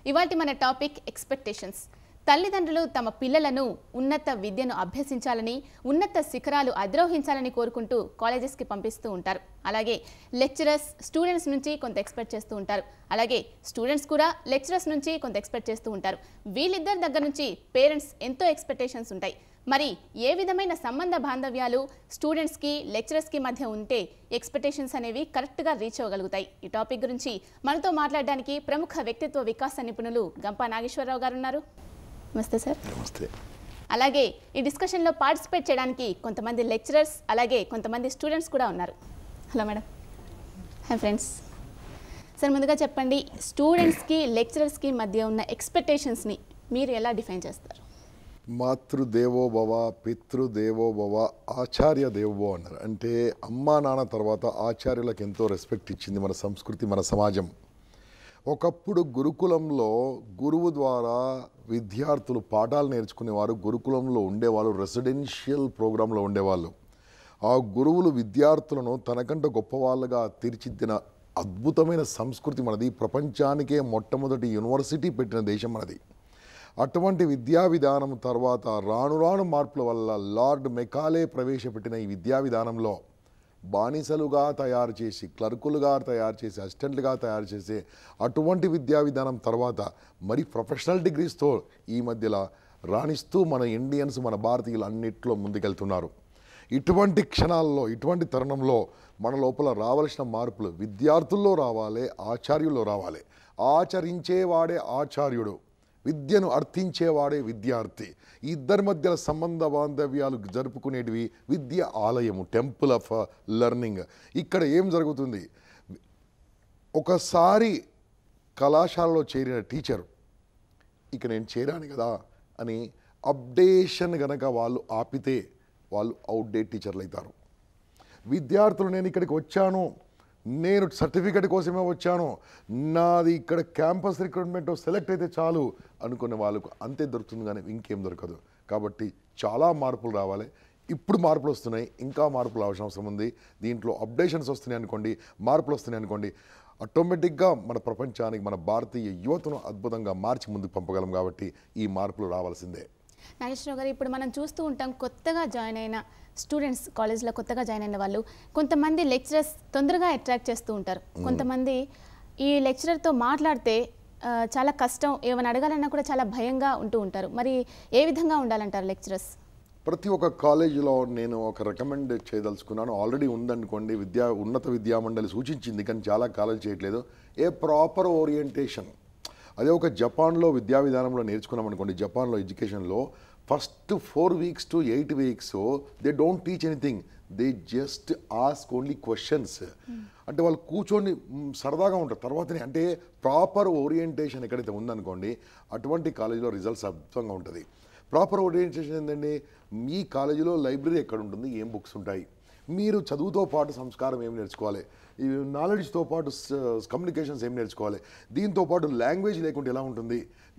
ఇవాల్టి మన topic expectations. తల్లిదండ్రులు తమ పిల్లలను ఉన్నత విద్యను అభ్యసించాలని, ఉన్నత శిఖరాలు అధిరోహించాలని కోరుకుంటూ కాలేజెస్‌కి పంపిస్తూ ఉంటారు. అలాగే లెక్చరర్స్ స్టూడెంట్స్ నుంచి కొంత ఎక్స్‌పెక్ట్ చేస్తూ ఉంటారు. అలాగే స్టూడెంట్స్ కూడా లెక్చరర్స్ నుంచి కొంత ఎక్స్‌పెక్ట్ చేస్తూ ఉంటారు. వీళ్ళిద్దరి దగ్గర నుంచి పేరెంట్స్ ఎంతో ఎక్స్‌పెక్టేషన్స్ ఉంటాయి. మరి ఏ విధమైన సంబంధ బాంధవ్యాలు స్టూడెంట్స్కి లెక్చరర్స్కి మధ్య ఉంటే ఎక్స్‌పెక్టేషన్స్ అనేవి కరెక్ట్గా రీచ్ అవ్వగలుగుతాయి? ఈ టాపిక్ గురించి మనతో మాట్లాడడానికి ప్రముఖ వ్యక్తిత్వ వికాస నిపుణులు గంపా నాగేశ్వరరావు గారు ఉన్నారు. నమస్తే సార్. నమస్తే. అలాగే ఈ డిస్కషన్లో పార్టిసిపేట్ చేయడానికి కొంతమంది లెక్చరర్స్ అలాగే కొంతమంది స్టూడెంట్స్ కూడా ఉన్నారు. Hello madam. Hi friends. Sir ముందుగా చెప్పండి, స్టూడెంట్స్కి లెక్చరర్స్కి మధ్య ఉన్న ఎక్స్‌పెక్టేషన్స్ని మీరు ఎలా డిఫైన్ చేస్తారు? మాతృదేవో భవ, పితృదేవో భవ, ఆచార్య దేవో అన్నారు. అంటే అమ్మా నాన్న తర్వాత ఆచార్యులకు ఎంతో రెస్పెక్ట్ ఇచ్చింది మన సంస్కృతి, మన సమాజం. ఒకప్పుడు గురుకులంలో గురువు ద్వారా విద్యార్థులు పాఠాలు నేర్చుకునేవారు, గురుకులంలో ఉండేవాళ్ళు, రెసిడెన్షియల్ ప్రోగ్రాంలో ఉండేవాళ్ళు. ఆ గురువులు విద్యార్థులను తనకంటే గొప్పవాళ్ళుగా తీర్చిదిద్దిన అద్భుతమైన సంస్కృతి మనది. ప్రపంచానికే మొట్టమొదటి యూనివర్సిటీ పెట్టిన దేశం మనది. అటువంటి విద్యా విధానం తర్వాత రాను రాను మార్పుల వల్ల లార్డ్ మెకాలే ప్రవేశపెట్టిన ఈ విద్యా విధానంలో బానిసలుగా తయారు చేసి, క్లర్కులుగా తయారు చేసి, అసిస్టెంట్లుగా తయారు చేసే అటువంటి విద్యా విధానం తర్వాత మరి ప్రొఫెషనల్ డిగ్రీస్తో ఈ మధ్యలో రాణిస్తూ మన ఇండియన్స్, మన భారతీయులు అన్నిట్లో ముందుకెళ్తున్నారు. ఇటువంటి క్షణాల్లో, ఇటువంటి తరుణంలో మన లోపల రావాల్సిన మార్పులు విద్యార్థుల్లో రావాలి, ఆచార్యుల్లో రావాలి. ఆచరించేవాడే ఆచార్యుడు, విద్యను అర్థించేవాడే విద్యార్థి. ఈ ఇద్దరి మధ్య సంబంధ బాంధవ్యాలు జరుపుకునేటివి విద్య ఆలయము, టెంపుల్ ఆఫ్ లెర్నింగ్. ఇక్కడ ఏం జరుగుతుంది? ఒకసారి కళాశాలలో చేరిన టీచరు ఇక నేను చేరాను కదా అని అప్డేషన్ గనక వాళ్ళు ఆపితే వాళ్ళు అవుట్డేట్ టీచర్లు అవుతారు. విద్యార్థులు నేను ఇక్కడికి వచ్చాను, నేను సర్టిఫికెట్ కోసమే వచ్చాను, నాది ఇక్కడ క్యాంపస్ రిక్రూట్మెంట్ సెలెక్ట్ అయితే చాలు అనుకునే వాళ్ళకు అంతే దొరుకుతుంది, కానీ ఇంకేం దొరకదు. కాబట్టి చాలా మార్పులు రావాలి. ఇప్పుడు మార్పులు వస్తున్నాయి, ఇంకా మార్పులు అవసరం ఉంది. దీంట్లో అప్డేషన్స్ వస్తున్నాయి అనుకోండి, మార్పులు వస్తున్నాయి అనుకోండి, ఆటోమేటిక్గా మన ప్రపంచానికి, మన భారతీయ యువతను అద్భుతంగా మార్చి ముందుకు పంపగలం. కాబట్టి ఈ మార్పులు రావాల్సిందే. నాగేశ్వరరావు గారు, ఇప్పుడు మనం చూస్తూ ఉంటాం కొత్తగా జాయిన్ అయిన స్టూడెంట్స్, కాలేజ్లో కొత్తగా జాయిన్ అయిన వాళ్ళు కొంతమంది లెక్చరర్స్ తొందరగా అట్రాక్ట్ చేస్తూ ఉంటారు. కొంతమంది ఈ లెక్చరర్తో మాట్లాడితే చాలా కష్టం, ఏమైనా అడగాలన్నా కూడా చాలా భయంగా ఉంటూ ఉంటారు. మరి ఏ విధంగా ఉండాలంటారు లెక్చరర్స్? ప్రతి ఒక్క కాలేజీలో నేను ఒక రికమెండ్ చేయదలుచుకున్నాను. ఆల్రెడీ ఉందనుకోండి, ఉన్నత విద్యామండలి సూచించింది, కానీ చాలా కాలేజ్ చేయట్లేదు. ఏ ప్రాపర్ ఓరియంటేషన్. అదే ఒక జపాన్లో విద్యా విధానంలో నేర్చుకున్నాం అనుకోండి, జపాన్లో ఎడ్యుకేషన్లో first 4 weeks to 8 weeks they don't teach anything, they just ask only questions. అంటే వాళ్ళు కూర్చొని సరదాగా ఉంటారు. తర్వాతనే అంటే ప్రాపర్ ఓరియంటేషన్ ఎక్కడైతే ఉందనుకోండి, అటువంటి కాలేజీలో రిజల్ట్స్ అద్భుతంగా ఉంటుంది. ప్రాపర్ ఓరియంటేషన్ ఏంటండి? మీ కాలేజీలో లైబ్రరీ ఎక్కడ ఉంటుంది, ఏం బుక్స్ ఉంటాయి, మీరు చదువుతో పాటు సంస్కారం ఏం నేర్చుకోవాలి, ఈ నాలెడ్జ్తో పాటు కమ్యూనికేషన్స్ ఏం నేర్చుకోవాలి, దీంతో పాటు లాంగ్వేజ్ లేకుంటే ఎలా ఉంటుంది,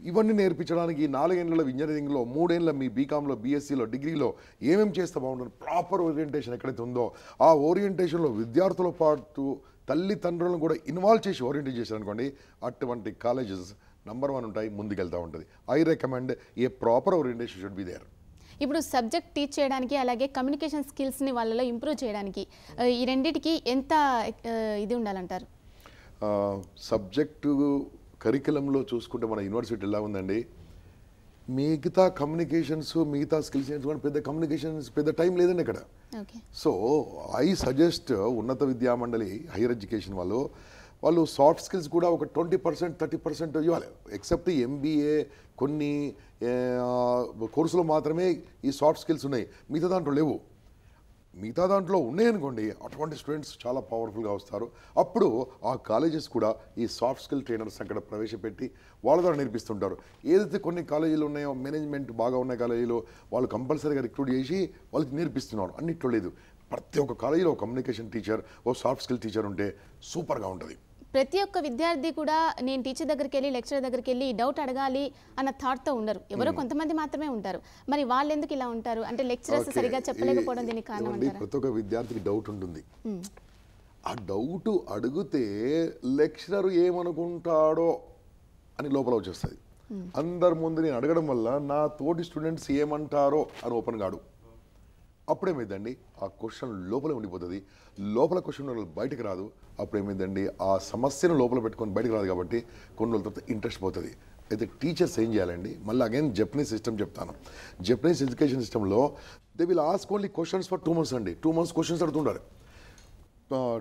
ఇవన్నీ నేర్పించడానికి 4 ఏళ్ళ ఇంజనీరింగ్లో, 3 ఏళ్ళ మీ బీకామ్లో, బీఎస్సీలో, డిగ్రీలో ఏమేమి చేస్తే బాగుంటుంది, ప్రాపర్ ఓరియంటేషన్ ఎక్కడైతే ఉందో ఆ ఓరియంటేషన్లో విద్యార్థులతో పాటు తల్లిదండ్రులను కూడా ఇన్వాల్వ్ చేసి ఓరియంటేట్ చేశారు అనుకోండి, అటువంటి కాలేజెస్ నంబర్ 1 ఉంటాయి, ముందుకెళ్తూ ఉంటుంది. I recommend a proper orientation should be there. ఇప్పుడు సబ్జెక్ట్ టీచ్ చేయడానికి అలాగే కమ్యూనికేషన్ స్కిల్స్ని వాళ్ళలో ఇంప్రూవ్ చేయడానికి ఈ రెండింటికి ఎంత ఇది ఉండాలంటారు? సబ్జెక్టు కరికులంలో చూసుకుంటే మన యూనివర్సిటీ ఎలా ఉందండి, మిగతా కమ్యూనికేషన్స్, మిగతా స్కిల్స్ నేర్చుకోవడం పెద్ద టైం లేదండి ఇక్కడ. సో ఐ సజెస్ట్ ఉన్నత విద్యామండలి హైయర్ ఎడ్యుకేషన్ వాళ్ళు సాఫ్ట్ స్కిల్స్ కూడా ఒక 20%, 30% ఇవ్వాలి. ఎక్సెప్ట్ ఎంబీఏ కొన్ని కోర్సులో మాత్రమే ఈ సాఫ్ట్ స్కిల్స్ ఉన్నాయి, మిగతా దాంట్లో లేవు. మిగతా దాంట్లో ఉన్నాయనుకోండి, అటువంటి స్టూడెంట్స్ చాలా పవర్ఫుల్గా వస్తారు. అప్పుడు ఆ కాలేజెస్ కూడా ఈ సాఫ్ట్ స్కిల్ ట్రైనర్స్ అక్కడ ప్రవేశపెట్టి వాళ్ళ ద్వారా నేర్పిస్తుంటారు. ఏదైతే కొన్ని కాలేజీలు ఉన్నాయో, మేనేజ్మెంట్ బాగా ఉన్న కాలేజీలో వాళ్ళు కంపల్సరీగా రిక్రూట్ చేసి వాళ్ళకి నేర్పిస్తున్నారు. అన్నిట్లో లేదు. ప్రతి ఒక్క కాలేజీలో communication teacher, soft skill teacher ఉంటే సూపర్గా ఉంటుంది. ప్రతి ఒక్క విద్యార్థి కూడా నేను టీచర్ దగ్గరికి వెళ్ళి, లెక్చరర్ దగ్గరికి వెళ్ళి డౌట్ అడగాలి అన్న థాట్తో ఉండరు. ఎవరో కొంతమంది మాత్రమే ఉంటారు. మరి వాళ్ళు ఎందుకు ఇలా ఉంటారు? అంటే లెక్చరర్స్ సరిగా చెప్పలేకపోవడం దీనికి కారణం అంటారా? ప్రతి ఒక్క విద్యార్థికి డౌట్ ఉంటుంది. ఆ డౌట్ అడిగితే లెక్చరర్ ఏమనుకుంటాడో అని లోపల వచ్చేస్తుంది. అందరి ముందు నేను అడగడం వల్ల నా తోటి స్టూడెంట్స్ ఏమంటారో అని ఓపెన్ కాడు. అప్పుడేమైందండి ఆ క్వశ్చన్ లోపలే ఉండిపోతుంది. లోపల క్వశ్చన్ బయటకు రాదు. అప్పుడేమైందండి ఆ సమస్యను లోపల పెట్టుకొని బయటకు రాదు కాబట్టి కొన్ని రోజుల తర్వాత ఇంట్రెస్ట్ పోతుంది. అయితే టీచర్స్ ఏం చేయాలండి, మళ్ళీ అగైన్ జపనీస్ సిస్టమ్ చెప్తాను. జపనీస్ ఎడ్యుకేషన్ సిస్టంలో they will ask only questions for 2 months అండి. 2 months క్వశ్చన్స్ అడుగుతుంటారు.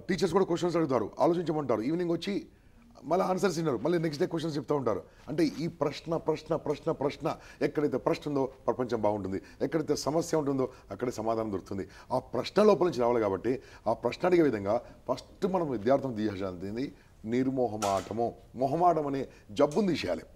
టీచర్స్ కూడా క్వశ్చన్స్ అడుగుతారు, ఆలోచించమంటారు. ఈవినింగ్ వచ్చి మళ్ళీ ఆన్సర్స్ ఇన్నారు, మళ్ళీ నెక్స్ట్ డే క్వశ్చన్స్ చెప్తూ ఉంటారు. అంటే ఈ ప్రశ్న ప్రశ్న ప్రశ్న ప్రశ్న ఎక్కడైతే ప్రశ్న ఉందో ప్రపంచం బాగుంటుంది, ఎక్కడైతే సమస్య ఉంటుందో అక్కడే సమాధానం దొరుకుతుంది. ఆ ప్రశ్న లోపల నుంచి రావాలి కాబట్టి ఆ ప్రశ్న అడిగే విధంగా ఫస్ట్ మనం విద్యార్థులను తీసేయాల్సింది నిర్మోహమాటము. మొహమాటం అనే జబ్బును తీసేయాలి.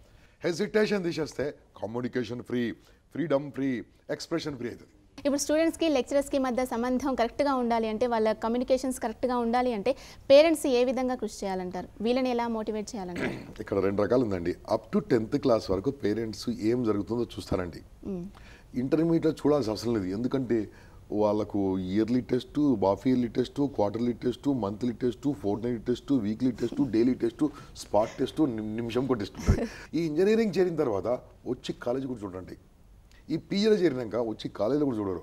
హెసిటేషన్ తీసేస్తే communication free, freedom free, expression free అవుతుంది. ఇప్పుడు స్టూడెంట్స్కి లెక్చరర్స్కి మధ్య సంబంధం కరెక్ట్గా ఉండాలి అంటే, వాళ్ళ కమ్యూనికేషన్స్ కరెక్ట్గా ఉండాలి అంటే పేరెంట్స్ ఏ విధంగా కృషి చేయాలంటారు? వీళ్ళని ఎలా మోటివేట్ చేయాలంటారు? ఇక్కడ 2 రకాలు ఉందండి. అప్ టు 10th క్లాస్ వరకు పేరెంట్స్ ఏం జరుగుతుందో చూస్తారండి. ఇంటర్మీడియట్లో చూడాల్సిన అవసరం లేదు. ఎందుకంటే వాళ్ళకు yearly test, half yearly test, quarterly test, monthly test, fortnightly test, weekly test, daily test, spot test, నిమిషంకో టెస్ట్ ఉంటుంది. ఈ ఇంజనీరింగ్ చేరిన తర్వాత వచ్చి కాలేజీ కూడా చూడండి. ఈ పీజీలో చేరినాక వచ్చి కాలేజీలో కూడా చూడరు.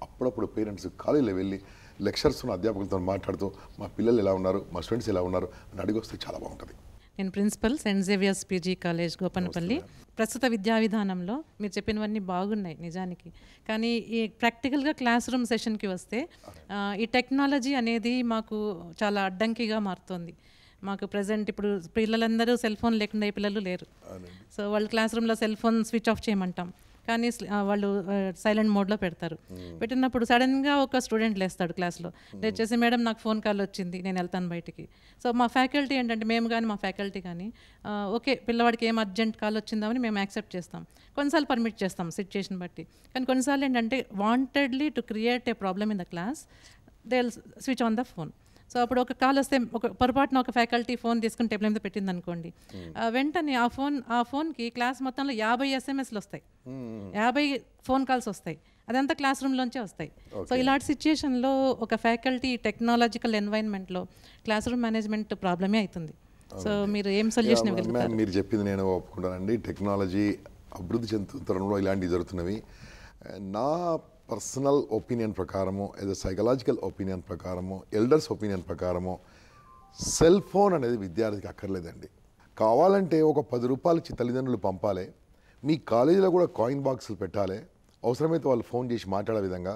అప్పుడప్పుడు పేరెంట్స్ కాలేజీలో వెళ్ళి లెక్చరర్స్ అధ్యాపకులతో మాట్లాడుతూ మా పిల్లలు ఎలా ఉన్నారు, మా స్టూడెంట్స్ ఎలా ఉన్నారు అని అడిగి వస్తే చాలా బాగుంటుంది. నేను principal Saint Xavier's PG college Gopanpally. ప్రస్తుత విద్యా విధానంలో మీరు చెప్పినవన్నీ బాగున్నాయి నిజానికి, కానీ ఈ ప్రాక్టికల్గా క్లాస్ రూమ్ సెషన్కి వస్తే ఈ టెక్నాలజీ అనేది మాకు చాలా అడ్డంకిగా మారుతుంది. మాకు ప్రజెంట్ ఇప్పుడు పిల్లలందరూ సెల్ ఫోన్ లేకుండా పిల్లలు లేరు. సో వాళ్ళు క్లాస్ రూమ్లో సెల్ ఫోన్ స్విచ్ ఆఫ్ చేయమంటాం, కానీ వాళ్ళు సైలెంట్ మోడ్లో పెడతారు. పెట్టినప్పుడు సడన్గా ఒక స్టూడెంట్ లేస్తాడు క్లాస్లో, లేచేసి మేడం నాకు ఫోన్ కాల్ వచ్చింది, నేను వెళ్తాను బయటికి. సో మా ఫ్యాకల్టీ ఏంటంటే, మేము కానీ మా ఫ్యాకల్టీ కానీ ఓకే పిల్లవాడికి ఏం అర్జెంట్ కాల్ వచ్చిందామని మేము యాక్సెప్ట్ చేస్తాం. కొన్నిసార్లు పర్మిట్ చేస్తాం సిచ్యుయేషన్ బట్టి, కానీ కొన్నిసార్లు ఏంటంటే wantedly to create a problem in the class they will switch on the phone. So అప్పుడు ఒక కాల్ వస్తే ఒక పొరపాటున ఒక ఫ్యాకల్టీ ఫోన్ తీసుకుని టేబుల్ మీద పెట్టింది అనుకోండి, వెంటనే ఆ ఫోన్కి క్లాస్ మొత్తంలో 50 SMSలు వస్తాయి, 50 ఫోన్ కాల్స్ వస్తాయి. అదంతా క్లాస్ రూమ్లోంచే వస్తాయి. సో ఇలాంటి సిచ్యుయేషన్లో ఒక ఫ్యాకల్టీ టెక్నాలజికల్ ఎన్వైరన్మెంట్లో క్లాస్ రూమ్ మేనేజ్మెంట్ ప్రాబ్లమే అవుతుంది. సో మీరు ఏం సొల్యూషన్ ఇవ్వగలుగుతారు? మీరు చెప్పింది నేను ఒప్పుకుంటానండి. టెక్నాలజీ అభివృద్ధి చెందుతున్న తరంలో ఇలాంటివి జరుగుతున్నవి. నా పర్సనల్ ఒపీనియన్ ప్రకారము, ఏదో సైకలాజికల్ ఒపీనియన్ ప్రకారము, ఎల్డర్స్ ఒపీనియన్ ప్రకారము సెల్ ఫోన్ అనేది విద్యార్థికి అక్కర్లేదండి. కావాలంటే ఒక 10 రూపాయలు ఇచ్చి తల్లిదండ్రులు పంపాలి, మీ కాలేజీలో కూడా కాయిన్ బాక్సులు పెట్టాలి, అవసరమైతే వాళ్ళు ఫోన్ చేసి మాట్లాడే విధంగా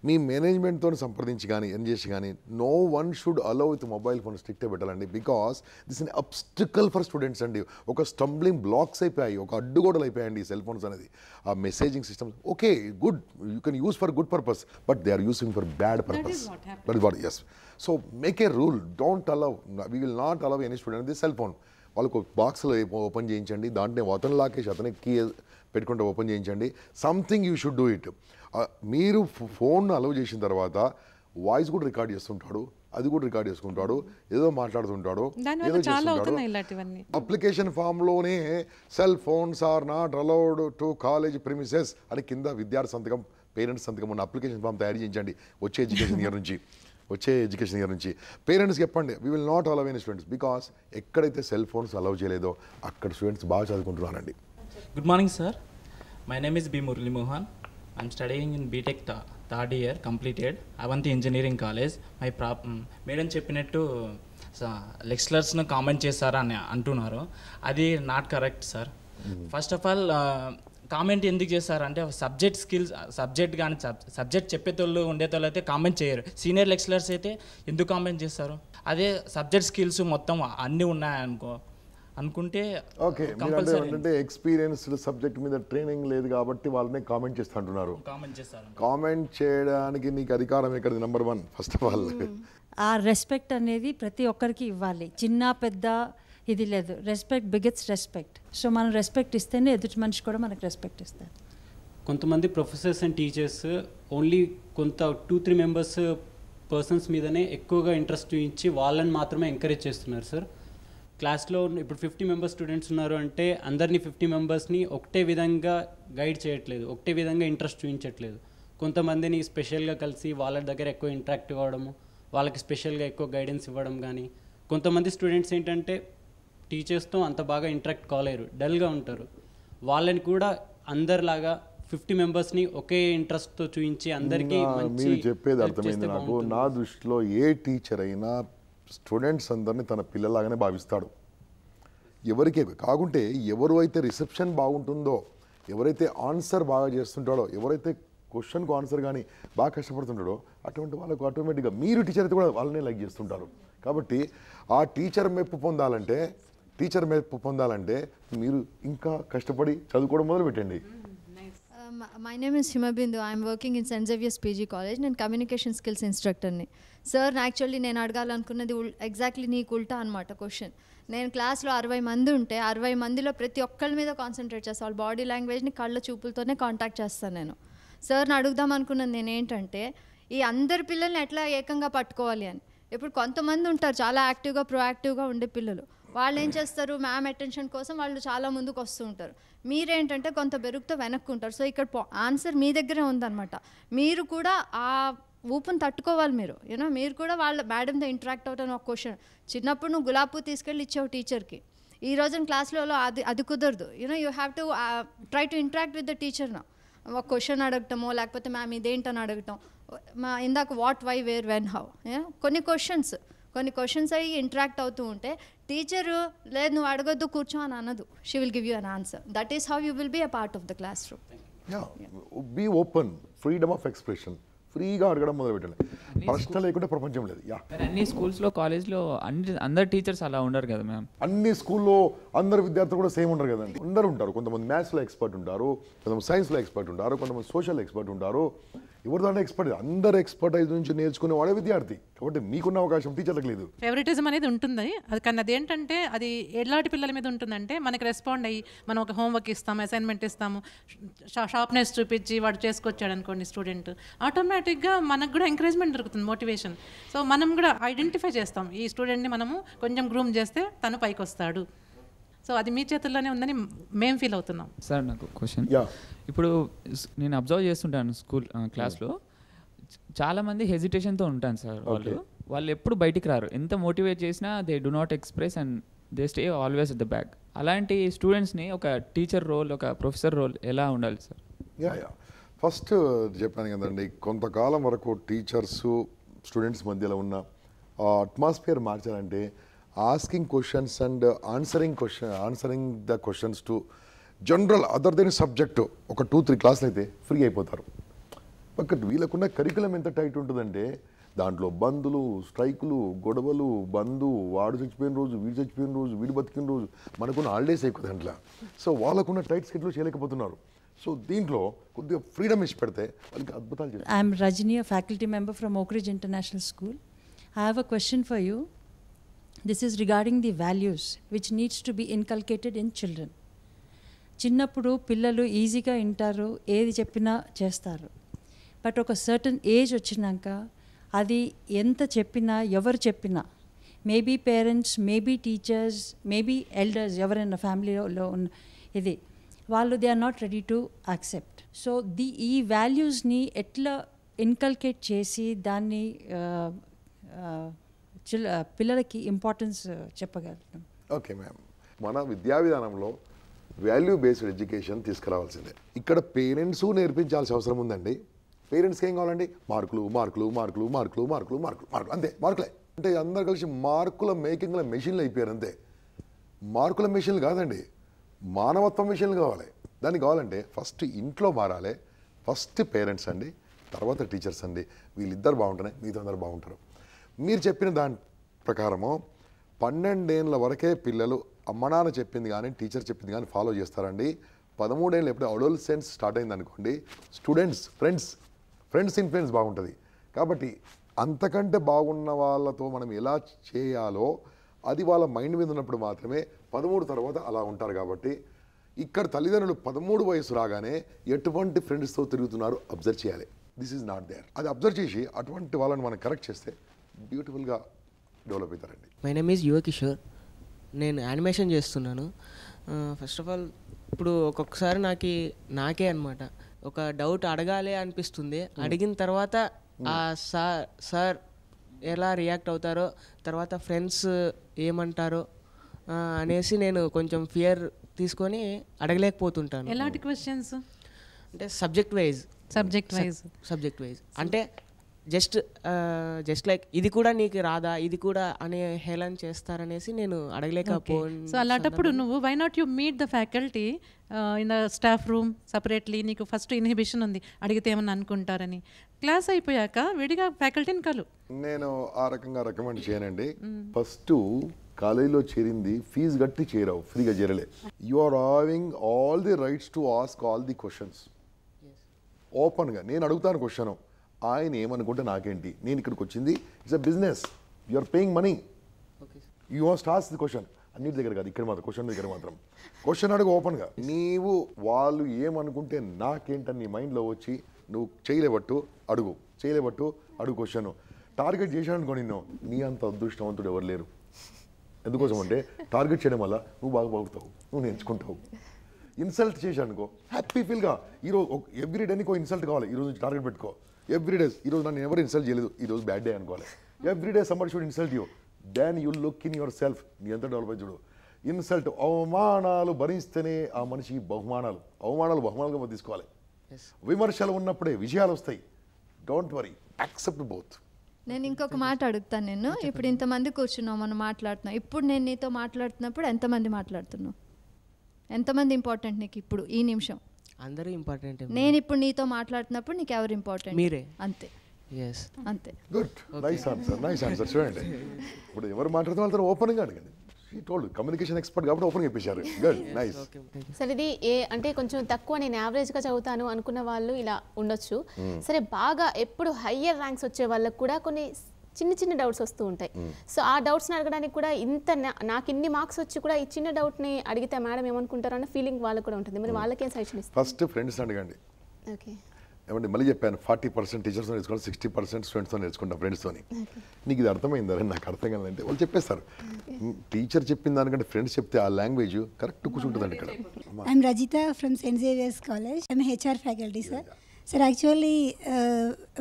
మీ మేనేజ్మెంట్తో సంప్రదించి కానీ ఏం చేసి కానీ no one should allow with mobile phone స్ట్రిక్ట్గా పెట్టాలండి. Because this in obstacle for students అండి. ఒక స్టంబ్లింగ్ బ్లాక్స్ అయిపోయాయి, ఒక అడ్డుగోడలు అయిపోయాయండి ఈ సెల్ ఫోన్స్ అనేది. ఆ messaging systems okay good, you can use for good purpose, but they are using for bad purpose. That is what s. So make a rule, don't allow, we will not allow any student the cell phone. వాళ్ళకు బాక్స్లో open చేయించండి, దాంట్లో అతను లాకేసి అతనికి key పెట్టుకుంటే open చేయించండి. Something you should do it. మీరు phone allow చేసిన తర్వాత వాయిస్ కూడా రికార్డ్ చేస్తుంటాడు, అది కూడా రికార్డ్ చేసుకుంటాడు, ఏదో మాట్లాడుతుంటాడు, ఏదో చేస్తుంటాడు. అప్లికేషన్ ఫామ్లోనే cell phones are not allowed to college premises అని కింద విద్యార్థి సంతకం, పేరెంట్స్ సంతకం ఉన్న అప్లికేషన్ ఫామ్ తయారు చేయించండి. వచ్చే ఎడ్యుకేషన్ ఇయర్ నుంచి పేరెంట్స్ చెప్పండి, we will not allow any students. Because ఎక్కడైతే సెల్ ఫోన్స్ అలౌ చేయలేదో అక్కడ స్టూడెంట్స్ బాగా చదువుకుంటున్నారండి. Good morning, sir. My name is B. Murli Mohan. I'm studying in BTech third year, completed, Avanti Engineering College. My madam చెప్పినట్టు లెక్చరర్స్ను comment చేస్తారని అంటున్నారు. అది not correct sir. First of all comment ఎందుకు చేస్తారంటే subject skills, subject కానీ subject చెప్పేతోళ్ళు ఉండేతోళ్ళు అయితే comment చేయరు. Senior lecturers అయితే ఎందుకు కామెంట్ చేస్తారు? అదే సబ్జెక్ట్ స్కిల్స్ మొత్తం అన్నీ అనుకుంటే ఓకే. అంటే ఎక్స్పీరియన్స్డ్ సబ్జెక్ట్ మీద ట్రైనింగ్ లేదు కాబట్టి వాళ్ళనే కామెంట్ చేస్తూ అంటున్నారు. కామెంట్ చేయడానికి నీకు అధికారం ఎక్కడిది? నెంబర్ 1 ఫస్ట్ ఆఫ్ ఆల్ ఆ రెస్పెక్ట్ అనేది ప్రతి ఒక్కరికి ఇవ్వాలి, చిన్న పెద్ద ఇది లేదు. Respect begets respect. సో మనం రెస్పెక్ట్ ఇస్తేనే ఎదుటి మనిషి కూడా మనకు రెస్పెక్ట్ ఇస్తారు. కొంతమంది ప్రొఫెసర్స్ అండ్ టీచర్స్ ఓన్లీ కొంత 2-3 మెంబర్స్ పర్సన్స్ మీదనే ఎక్కువగా ఇంట్రెస్ట్ చూపించి వాళ్ళని మాత్రమే ఎంకరేజ్ చేస్తున్నారు సార్. క్లాస్లో ఇప్పుడు 50 మెంబర్స్ స్టూడెంట్స్ ఉన్నారు అంటే అందరినీ 50 మెంబర్స్ని ఒకటే విధంగా గైడ్ చేయట్లేదు, ఒకటే విధంగా ఇంట్రెస్ట్ చూపించట్లేదు. కొంతమందిని స్పెషల్గా కలిసి వాళ్ళ దగ్గర ఎక్కువ ఇంటరాక్ట్ అవ్వడము, వాళ్ళకి స్పెషల్గా ఎక్కువ గైడెన్స్ ఇవ్వడం. కానీ కొంతమంది స్టూడెంట్స్ ఏంటంటే టీచర్స్తో అంత బాగా ఇంటరాక్ట్ కాలేరు, డల్గా ఉంటారు. వాళ్ళని కూడా అందరిలాగా 50 మెంబర్స్ని ఒకే ఇంట్రెస్ట్తో చూపించి అందరికీ మంచి మీరు చెప్పేది help అర్థమైంది చేస్తే నాకు. బాగుంటుంది. నా దృష్టిలో ఏ టీచర్ అయినా స్టూడెంట్స్ అందరినీ తన పిల్లలాగానే భావిస్తాడు. ఎవరికి కాకుంటే ఎవరు అయితే రిసెప్షన్ బాగుంటుందో, ఎవరైతే ఆన్సర్ బాగా చేస్తుంటాడో, ఎవరైతే క్వశ్చన్కు ఆన్సర్ కానీ బాగా కష్టపడుతుంటాడో అటువంటి వాళ్ళకు ఆటోమేటిక్గా మీరు టీచర్ అయితే కూడా వాళ్ళనే లైక్ చేస్తుంటారు. కాబట్టి ఆ టీచర్ మెప్పు పొందాలంటే మీరు ఇంకా కష్టపడి చదువుకోవడం మొదలు పెట్టండి. My name is Hima Bindu. I am working in St. Xavier's PG College. నేను కమ్యూనికేషన్ స్కిల్స్ ఇన్స్ట్రక్టర్ని. సార్ యాక్చువల్లీ నేను అడగాలనుకున్నది ఎగ్జాక్ట్లీ నీకు ఉల్టా అనమాట క్వశ్చన్. నేను క్లాస్లో 60 మంది ఉంటే 60 మందిలో ప్రతి ఒక్కరి మీద కాన్సన్ట్రేట్ చేస్తాను. వాళ్ళ బాడీ లాంగ్వేజ్ని కళ్ళ చూపులతోనే కాంటాక్ట్ చేస్తాను నేను. సార్ని అడుగుదాం అనుకున్నది నేను ఏంటంటే ఈ అందరి పిల్లల్ని ఎట్లా ఏకంగా పట్టుకోవాలి అని. ఇప్పుడు కొంతమంది ఉంటారు చాలా యాక్టివ్గా ప్రొయాక్టివ్గా ఉండే పిల్లలు, వాళ్ళు ఏం చేస్తారు మ్యామ్ అటెన్షన్ కోసం వాళ్ళు చాలా ముందుకు వస్తూ ఉంటారు. మీరేంటంటే కొంత బెరుగుతో వెనక్కుంటారు. సో ఇక్కడ ఆన్సర్ మీ దగ్గరే ఉందన్నమాట. మీరు కూడా ఆ ఊపుని తట్టుకోవాలి. మీరు కూడా వాళ్ళ మేడంతో ఇంటరాక్ట్ అవుతాను. ఒక క్వశ్చన్ చిన్నప్పుడు నువ్వు గులాబీ తీసుకెళ్ళి ఇచ్చావు టీచర్కి, ఈ రోజున క్లాస్లో అది కుదరదు. You have to try to interact with the teacher నా. ఒక క్వశ్చన్ అడగటమో లేకపోతే మ్యామ్ ఇదేంటని అడగటం, ఇందాక what why where when how, కొన్ని క్వశ్చన్స్ అయ్యి ఇంటరాక్ట్ అవుతూ ఉంటే టీచరు లేదు నువ్వు అడగొద్దు కూర్చో అని అనదు. She will give you an answer. That is how you will be a part of the classroom. Be open, freedom of expression, ఫ్రీగా అడగడం మొదలు పెట్టండి. ప్రశ్న లేకుండా ప్రపంచం లేదు. అన్ని స్కూల్స్లో కాలేజ్లో అందరు టీచర్స్ అలా ఉండరు కదా మ్యామ్. అన్ని స్కూల్లో అందరు విద్యార్థులు కూడా సేమ్ ఉండరు కదండి. అందరూ ఉంటారు. కొంతమంది మ్యాథ్స్లో ఎక్స్పర్ట్ ఉంటారు, కొంతమంది సైన్స్లో ఎక్స్పర్ట్ ఉంటారు, కొంతమంది సోషల్ ఎక్స్పర్ట్ ఉంటారు. ఎవరిదాంట్లో ఎక్స్పర్ట్, అందరు ఎక్స్పర్టైజ్ నుంచి నేర్చుకునే వాడే విద్యార్థి. కాబట్టి మీకున్న అవకాశం టీచర్లకు లేదు. ఫేవరెటిజం అనేది ఉంటుంది. అది కానీ అదేంటంటే అది ఎలాంటి పిల్లల మీద ఉంటుందంటే మనకి రెస్పాండ్ అయ్యి మనం ఒక హోంవర్క్ ఇస్తాము, అసైన్మెంట్ ఇస్తాము, షార్ప్నెస్ చూపించి వాడు చేసుకొచ్చాడు అనుకోండి స్టూడెంట్, ఆటోమేటిక్గా మనకు కూడా ఎంకరేజ్మెంట్ దొరుకుతుంది, మోటివేషన్. సో మనం కూడా ఐడెంటిఫై చేస్తాం ఈ స్టూడెంట్ని మనము కొంచెం గ్రూమ్ చేస్తే తను పైకి వస్తాడు. సో అది మీ చేతుల్లోనే ఉందని మేము ఫీల్ అవుతున్నాం. సార్ నాకు క్వశ్చన్, ఇప్పుడు నేను అబ్జర్వ్ చేస్తుంటాను క్లాస్లో చాలామంది హెజిటేషన్తో ఉంటాను సార్. వాళ్ళు ఎప్పుడు బయటికి రారు, ఎంత మోటివేట్ చేసినా they do not express and they stay always at the back. అలాంటి స్టూడెంట్స్ని ఒక టీచర్ రోల్, ఒక ప్రొఫెసర్ రోల్ ఎలా ఉండాలి సార్? ఫస్ట్ చెప్పాను కదండి, కొంతకాలం వరకు టీచర్స్ స్టూడెంట్స్ మధ్యలో ఉన్న అట్మాస్ఫియర్ మార్చాలంటే asking questions and answering the questions to general other than subject ఒక 2-3 క్లాసులు అయితే ఫ్రీ అయిపోతారు. బట్ వీళ్ళకున్న కరికులం ఎంత టైట్ ఉంటుందంటే దాంట్లో బందులు, స్ట్రైకులు, గొడవలు, వాడు చచ్చిపోయిన రోజు, వీడు చచ్చిపోయిన రోజు, వీడు బతికిన రోజు, మనకున్న హాలిడేస్ ఎక్కువ దాంట్లో. సో వాళ్ళకున్న టైట్ స్కెడ్యూల్ చేయలేకపోతున్నారు. సో దీంట్లో కొద్దిగా ఫ్రీడమ్ ఇచ్చి పెడితే వాళ్ళకి అద్భుతాలు చేస్తారు. I'm Rajani, a faculty member from Oak Ridge International School. I have a question for you. This is regarding the values which needs to be inculcated in children. చిన్నప్పుడు పిల్లలు ఈజీగా వింటారు, ఏది చెప్పినా చేస్తారు. బట్ ఒక సర్టన్ ఏజ్ వచ్చినాక అది ఎంత చెప్పినా, ఎవరు చెప్పినా, maybe parents, maybe teachers, maybe elders, ఎవరైనా ఫ్యామిలీలో ఉన్న ఇది వాళ్ళు they are not ready to accept. So ఈ వాల్యూస్ని ఎట్లా ఇన్కల్కేట్ చేసి దాన్ని పిల్లలకి ఇంపార్టెన్స్ చెప్పగలుగుతాం? ఓకే మ్యామ్, మన విద్యా విధానంలో వాల్యూ బేస్డ్ ఎడ్యుకేషన్ తీసుకురావాల్సిందే. ఇక్కడ పేరెంట్స్ నేర్పించాల్సిన అవసరం ఉందండి. పేరెంట్స్కి ఏం కావాలండి? మార్కులు మార్కులు మార్కులు మార్కులు మార్కులు మార్కులు మార్కులు, అంతే, మార్కులే. అంటే అందరు కలిసి మార్కుల మేకింగ్ల మెషిన్లు అయిపోయారు అంతే. మార్కుల మెషిన్లు కాదండి, మానవత్వం మెషిన్లు కావాలి. దానికి కావాలంటే ఫస్ట్ ఇంట్లో మారాలి, ఫస్ట్ పేరెంట్స్ అండి, తర్వాత టీచర్స్ అండి. వీళ్ళిద్దరు బాగుంటేనే మీతో అందరు బాగుంటారు. మీరు చెప్పిన దాని ప్రకారము 12 ఏళ్ళ వరకే పిల్లలు అమ్మ నాన్న చెప్పింది కానీ టీచర్ చెప్పింది కానీ ఫాలో చేస్తారండి. 13 ఏళ్ళు ఎప్పుడు అడోలసెన్స్ స్టార్ట్ అయింది అనుకోండి, స్టూడెంట్స్ ఫ్రెండ్స్ ఇన్ఫ్లుయెన్స్ బాగుంటుంది. కాబట్టి అంతకంటే బాగున్న వాళ్ళతో మనం ఎలా చేయాలో అది వాళ్ళ మైండ్ మీద ఉన్నప్పుడు మాత్రమే 13 తర్వాత అలా ఉంటారు. కాబట్టి ఇక్కడ తల్లిదండ్రులు 13 వయసు రాగానే ఎటువంటి ఫ్రెండ్స్తో తిరుగుతున్నారు అబ్జర్వ్ చేయాలి. This is not there. అది అబ్జర్వ్ చేసి అటువంటి వాళ్ళని మనం కరెక్ట్ చేస్తే బ్యూటిఫుల్గా డెవలప్ అవుతారండి. మై నేమ్ ఈజ్ యువ కిషోర్. నేను యానిమేషన్ చేస్తున్నాను. ఫస్ట్ ఆఫ్ ఆల్ ఇప్పుడు ఒక్కొక్కసారి నాకే అనమాట ఒక డౌట్ అడగాలి అనిపిస్తుంది. అడిగిన తర్వాత ఆ సార్ ఎలా రియాక్ట్ అవుతారో, తర్వాత ఫ్రెండ్స్ ఏమంటారో, అనేసి నేను కొంచెం ఫియర్ తీసుకొని అడగలేకపోతుంటాను. ఎలాంటి క్వశ్చన్స్? అంటే సబ్జెక్ట్ వైజ్ అంటే జస్ట్ లైక్ ఇది కూడా నీకు రాదా, ఇది కూడా అనే హేళన చేస్తారనేసి నేను అడగలేకపోయాను. సో అలాంటప్పుడు నువ్వు why not you meet the faculty in the staff room separately? నీకు ఫస్ట్ ఇన్హిబిషన్ ఉంది, అడిగితే ఏమన్నా అనుకుంటారని. క్లాస్ అయిపోయాక విడిగా ఫ్యాకల్టీని కలు. నేను ఆ రకంగా రికమెండ్ చేయనండి. ఫస్ట్ కాలేజీలో చేరింది ఫీజు కట్టి చేరావు, ఫ్రీగా చేరలే. You are having all the rights to ask all the questions ఓపెన్గా. నేను అడుగుతాను క్వశ్చన్, ఆయన ఏమనుకుంటే నాకేంటి, నేను ఇక్కడికి వచ్చింది it's a business, you are paying money, you must ask the question. అన్నిటి దగ్గర కాదు, ఇక్కడ మాత్రం క్వశ్చన్ దగ్గర మాత్రం క్వశ్చన్ అడుగు ఓపెన్గా. నీవు వాళ్ళు ఏమనుకుంటే నాకేంటని నీ మైండ్లో వచ్చి నువ్వు చేయలేబట్టు అడుగు క్వశ్చన్. టార్గెట్ చేశాను అనుకో నిన్ను, నీ అంత అదృష్టవంతుడు ఎవరు లేరు. ఎందుకోసం అంటే టార్గెట్ చేయడం వల్ల నువ్వు బాగా బాగుతావు, నువ్వు నేర్చుకుంటావు. ఇన్సల్ట్ చేశాను అనుకో, హ్యాపీ ఫీల్గా ఈరోజు ఎవ్రీ డే నీకు ఇన్సల్ట్ కావాలి, ఈరోజు నుంచి టార్గెట్ పెట్టుకో. ఎవ్రీ డే ఈరోజు నన్ను ఎవరు ఇన్సల్ట్ చేయలేదు, ఈరోజు బ్యాడ్ డే అనుకోవాలి. Every day somebody should insult you, then you look in yourself. నీ ఎంత డెవలప్ అయి చూడు. ఇన్సల్ట్, అవమానాలు భరిస్తేనే ఆ మనిషికి బహుమానాలుగా తీసుకోవాలి. విమర్శలు ఉన్నప్పుడే విజయాలు వస్తాయి. Don't worry, accept both. నేను ఇంకొక మాట అడుగుతాను. నేను ఇప్పుడు ఇంతమంది కూర్చున్నాం, మనం మాట్లాడుతున్నాం. ఇప్పుడు నేను నీతో మాట్లాడుతున్నప్పుడు ఎంతమంది మాట్లాడుతున్నావు? ఎంతమంది ఇంపార్టెంట్ నీకు ఇప్పుడు ఈ నిమిషం? అందరూ ఇంపార్టెంట్. నేను ఇప్పుడు నీతో మాట్లాడుతున్నప్పుడు నీకు ఎవరు ఇంపార్టెంట్? మీరే. అంతే, అంతే. Good, nice answer. చూడండి, ఇప్పుడు ఎవరు మాట్లాడుతున్నారు ఓపెన్గా అడగండి. కమ్యూనికేషన్ ఎక్స్పర్ట్ కాబట్టి ఓపెన్ చెప్పేశారు. Good, nice. సరే, ఇది అంటే కొంచెం తక్కువ, నేను యావరేజ్గా చదువుతాను అనుకున్న వాళ్ళు ఇలా ఉండొచ్చు. సరే, బాగా ఎప్పుడు హయ్యర్ ర్యాంక్స్ వచ్చే వాళ్ళకు కూడా కొన్ని చిన్న డౌట్స్ వస్తూ ఉంటాయి. సో ఆ డౌట్స్ని అడగడానికి కూడా నాకు ఇన్ని మార్క్స్ వచ్చి కూడా ఈ చిన్న డౌట్ని అడిగితే మేడం ఏమనుకుంటారో అన్న ఫీలింగ్ వాళ్ళకు కూడా ఉంటుంది. మరి వాళ్ళకేం సజెషన్ ఇస్తారు? ఫస్ట్ ఫ్రెండ్స్ అడగండి. ఓకే, ఏమంటే మళ్ళీ చెప్పాను, 40% టీచర్స్తో నేర్చుకోవాలి, 60% స్టూడెంట్స్తో నేర్చుకుంటాం, ఫ్రెండ్స్తోని. నీకు ఇది అర్థమైందా? నాకు అర్థం కాదంటే వాళ్ళు చెప్పేస్తారు. టీచర్ చెప్పిన దానికంటే ఫ్రెండ్స్ చెప్తే ఆ లాంగ్వేజ్ కరెక్ట్ కూర్చుంటుందండి ఇక్కడ. I'm Rajitha from Saint Xavier's college. I'm HR faculty, sir. Sir, actually,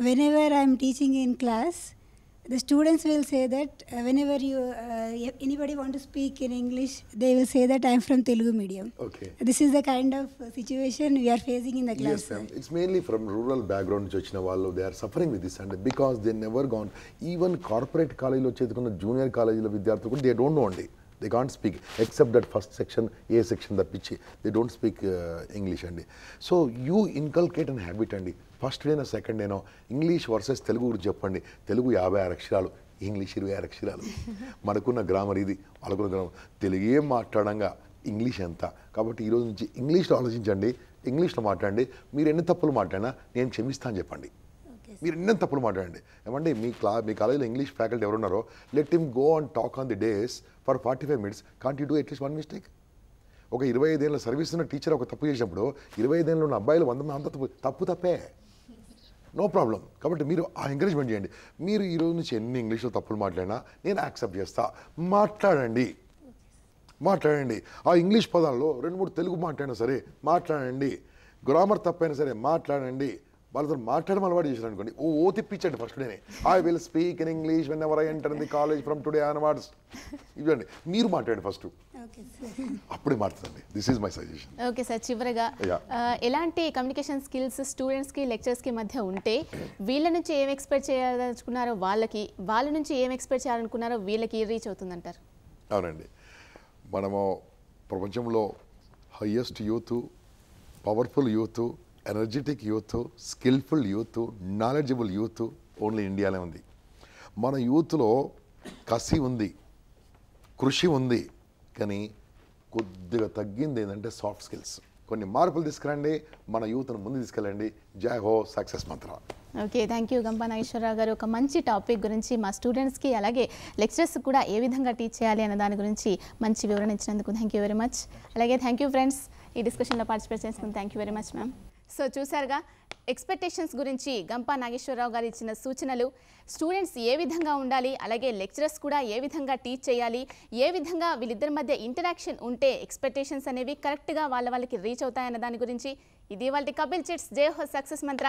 whenever I'm teaching in class, the students will say that whenever anybody want to speak in English, they will say that I'm from Telugu medium. Okay. This is the kind of situation we are facing in the class. Yes, ma'am. It's mainly from rural background వచ్చిన వాళ్ళు, they are suffering with this, and because they never gone, even corporate కాలేజీలో చదువుకున్న junior కాలేజీల విద్యార్థులు కూడా they don't know అండి. They can't speak except that first section, A section తప్పించి they don't speak English అండి. So you inculcate an habit అండి. First డేనో సెకండ్ డేనో ఇంగ్లీష్ వర్సెస్ తెలుగు గురించి చెప్పండి. తెలుగు 56 అక్షరాలు, ఇంగ్లీష్ 26 అక్షరాలు. మనకున్న గ్రామర్ ఇది, వాళ్ళకున్న గ్రామర్. తెలుగు ఏం మాట్లాడంగా ఇంగ్లీష్ ఎంత. కాబట్టి ఈరోజు నుంచి ఇంగ్లీష్లో ఆలోచించండి, ఇంగ్లీష్లో మాట్లాడండి. మీరు ఎన్ని తప్పులు మాట్లాడినా నేను క్షమిస్తాను చెప్పండి. మీరు ఎన్ని తప్పులు మాట్లాడండి. ఏమంటే మీ కాలేజీలో ఇంగ్లీష్ ఫ్యాకల్టీ ఎవరున్నారో, let him go and talk on the days for 45 minutes. Can't you do at least one mistake? ఒక 25 ఏళ్ళ సర్వీస్ ఉన్న టీచర్ ఒక తప్పు చేసినప్పుడు 25 ఏళ్ళలో ఉన్న అబ్బాయిలు 100 మంది అంత తప్పే, నో ప్రాబ్లం. కాబట్టి మీరు ఆ ఎంకరేజ్మెంట్ చేయండి. మీరు ఈరోజు నుంచి ఎన్ని ఇంగ్లీష్లో తప్పులు మాట్లాడినా నేను యాక్సెప్ట్ చేస్తా, మాట్లాడండి. ఆ ఇంగ్లీష్ పదాల్లో 2-3 తెలుగు మాట్లాడినా సరే మాట్లాడండి. గ్రామర్ తప్పైనా సరే మాట్లాడండి. వాళ్ళతో మాట్లాడడం అలవాటు చేశారు అనుకోండి, ఓ తిప్పించండి ఫస్ట్ డేనే. I will speak in English when ever I enter in the college from today onwards. ఇవ్వండి, మీరు మాట్లాడండి ఫస్ట్, అప్పుడే మాట్లాడండి. This is my suggestion. Okay sir, చివరగా ఎలాంటి కమ్యూనికేషన్ స్కిల్స్ స్టూడెంట్స్కి లెక్చర్స్కి మధ్య ఉంటే వీళ్ళ నుంచి ఏం ఎక్స్పెక్ట్ చేయాలనుకున్నారో వాళ్ళకి, వాళ్ళ నుంచి ఏం ఎక్స్పెక్ట్ చేయాలనుకున్నారో వీళ్ళకి రీచ్ అవుతుందంటారు? అవునండి, మనము ప్రపంచంలో highest youth, powerful youth, energetic youth, skilful youth, knowledgeable youth only ఇండియాలో ఉంది. మన యూత్లో కసి ఉంది, కృషి ఉంది, కానీ కొద్దిగా తగ్గింది ఏంటంటే సాఫ్ట్ స్కిల్స్. కొన్ని మార్పులు తీసుకురండి, మన యూత్ను ముందు తీసుకెళ్ళండి. జై హో, సక్సెస్ మంత్ర. Okay, thank you Gampa Nageswara Rao garu. ఒక మంచి టాపిక్ గురించి మా స్టూడెంట్స్కి అలాగే లెక్చరర్స్ కూడా ఏ విధంగా టీచ్ చేయాలి అనే దాని గురించి మంచి వివరణ ఇచ్చినందుకు థ్యాంక్ యూ వెరీ మచ్. అలాగే థ్యాంక్ యూ ఫ్రెండ్స్, ఈ డిస్కషన్లో పార్టిసిపేట్ చేసుకుని thank you very much ma'am. So చూసారుగా, ఎక్స్పెక్టేషన్స్ గురించి గంపా నాగేశ్వరరావు గారు ఇచ్చిన సూచనలు, స్టూడెంట్స్ ఏ విధంగా ఉండాలి, అలాగే లెక్చరర్స్ కూడా ఏ విధంగా టీచ్ చేయాలి, ఏ విధంగా వీళ్ళిద్దరి మధ్య ఇంటరాక్షన్ ఉంటే ఎక్స్పెక్టేషన్స్ అనేవి కరెక్ట్గా వాళ్ళకి రీచ్ అవుతాయన్న దాని గురించి. ఇది వాళ్ళ కపిల్ చిట్స్ జై హో సక్సెస్ మంత్ర.